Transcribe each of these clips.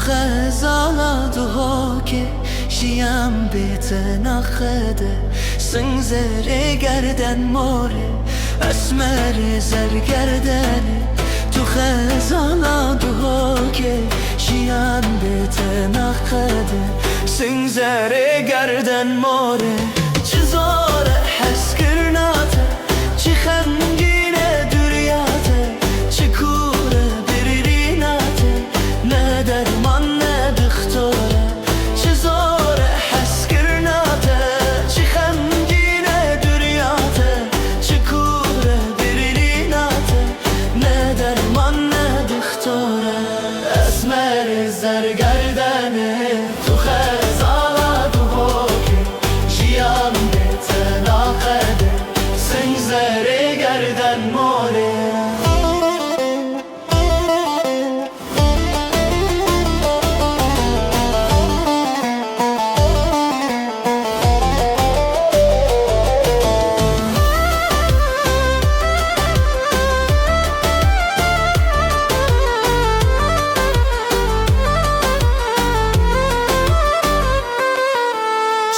خزالة دهاكي شيام بيتنا خده سنزر گردن ماره اسمر زرگردنه تو خزالة دهاكي شيام بيتنا خده سنزر گردن ماره چزاره حس کرناته چی خمگینه دوریاته چی کوره بریناته نه درمان نه دختاره چزاره حس کرناته چی خمگینه دوریاته چی کوره بریناته نه درمان نه دختاره اسمر زرگردنه تو خزالة دهاكي شيام بيتنا خده سنزر گردن ماره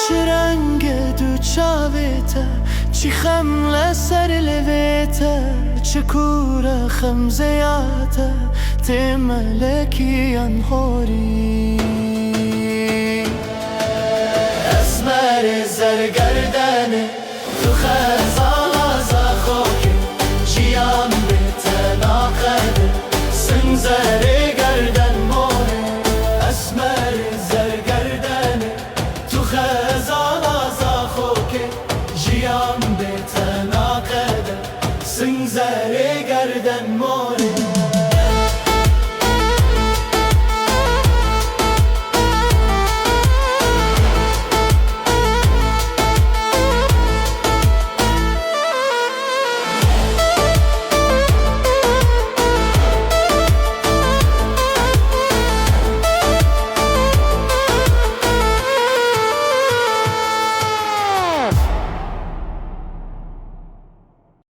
چه رنگ دو چاویته چی خم لسر لویته چه کور خم زیاته تی ملکی انهاری اسمر زرگرده